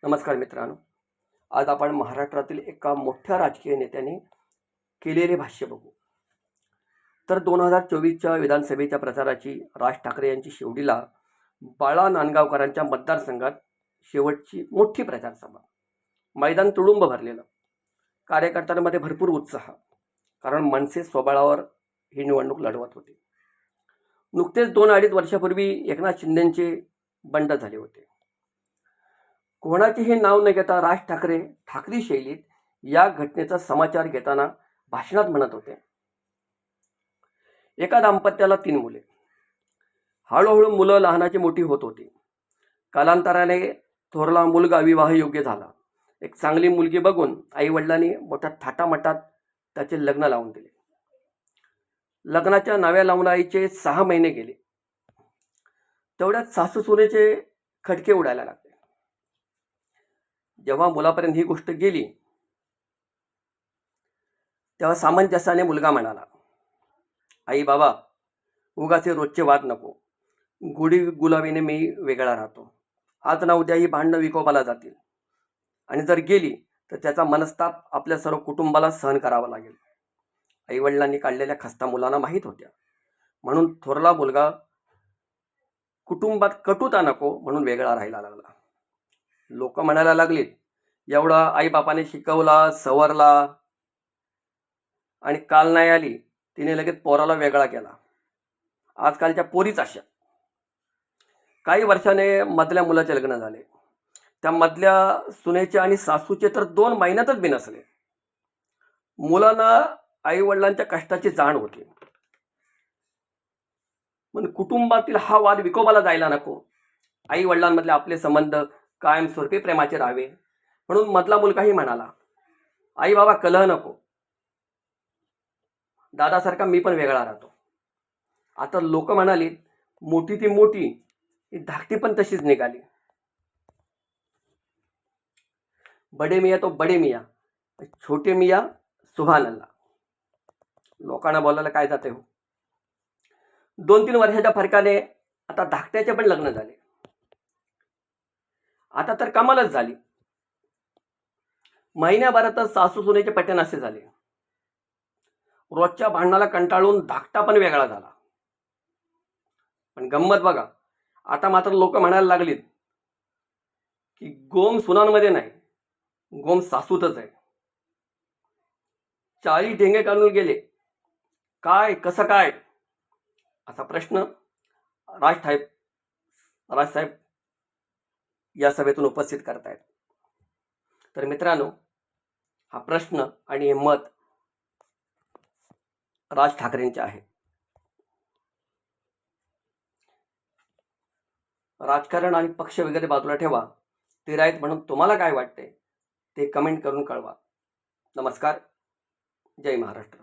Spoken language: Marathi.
नमस्कार मित्रांनो. आज आपण महाराष्ट्रातील एका मोठ्या राजकीय नेत्याने केलेले भाष्य बघू. तर 2024च्या विधानसभेच्या प्रचाराची राज ठाकरे यांची शिवडीला बाळा नांदगावकरांच्या मतदारसंघात शेवटची मोठी प्रचार सभा. मैदान तुडुंब भरलेलं. कार्यकर्त्यांमध्ये भरपूर उत्साह, कारण मनसे स्वबळावर ही निवडणूक लढवत होते. नुकतेच 2-2.5 वर्षापूर्वी एकनाथ शिंदेंचे बंड झाले होते. कोणाचेही नाव न घेता राज ठाकरे ठाकरी शैलीत या घटनेचा समाचार घेताना भाषणात म्हणत होते, एका दाम्पत्याला 3 मुले. हळूहळू मुलं लहानाची मोठी होत होती. कालांतराने थोरला मुलगा विवाहयोग्य झाला. एक चांगली मुलगी बघून आईवडिलांनी मोठ्या थाटामाटात त्याचे लग्न लावून दिले. लग्नाच्या नाव्या लावून आईचे 6 महिने गेले. तेवढ्यात सासू सुनेचे खटके उडायला लागले. जेव्हा मुलापर्यंत ही गोष्ट गेली तेव्हा सामंजस्याने मुलगा म्हणाला, आई बाबा, उगाचे रोजचे वाद नको. गुढी गुलाबीने मी वेगळा राहतो. आज ना उद्या ही भांडणं विकोपाला जातील, आणि जर गेली तर त्याचा मनस्ताप आपल्या सर्व कुटुंबाला सहन करावा लागेल. आईवडिलांनी काढलेल्या खस्ता मुलांना माहीत होत्या, म्हणून थोरला मुलगा कुटुंबात कटुता नको म्हणून वेगळा राहायला लागला. लोक म्हणायला लागलीत, एवढा आईबापाने शिकवला, सवरला, आणि काल नाही आली तिने लगेच पोराला वेगळा केला. आजकालच्या पोरीच अशा. काही वर्षाने मधल्या मुलाचे लग्न झाले. त्या मधल्या सुनेचे आणि सासूचे तर 2 महिन्यातच बिनसले. मुलांना आईवडिलांच्या कष्टाची जाण होती. पण कुटुंबातील हा वाद विकोपाला जायला नको. आई वडिलांमधले आपले संबंध कायमस्वरूपी प्रेमाचे राहावे, म्हणून मधला मुलगाही म्हणाला, आई बाबा, कलह नको. दादासारखा मी पण वेगळा राहतो. आता लोक म्हणाली, मोठी ती मोठी, ही धाकटी पण तशीच निघाली. बडे मिया तो बडे मिया, छोटे मिया सुभान अल्लाह. लोकांना बोलायला काय जाते हो. 2-3 वर्षाच्या फरकाने आता धाकट्याचे पण लग्न झाले. आता तर कमालच झाली. महिन्याभरातच सासू सुनेचे पटन असे झाले. रोजच्या भांडणाला कंटाळून धाकटा पण वेगळा झाला. पण गंमत बघा, आता मात्र लोक म्हणायला लागलीत की गोम सुनांमध्ये नाही, गोम सासूतच आहे. 40 ढेंगे काढून गेले. काय, कसं काय, असा प्रश्न राजसाहेब या सभेतून उपस्थित करतायत. तर मित्रांनो, हा प्रश्न आणि हे मत राज ठाकरेंचे आहे. राजकारण आणि पक्ष वगैरे बाजूला ठेवा. ते राईत म्हणून तुम्हाला काय वाटते ते कमेंट करून कळवा. नमस्कार. जय महाराष्ट्र.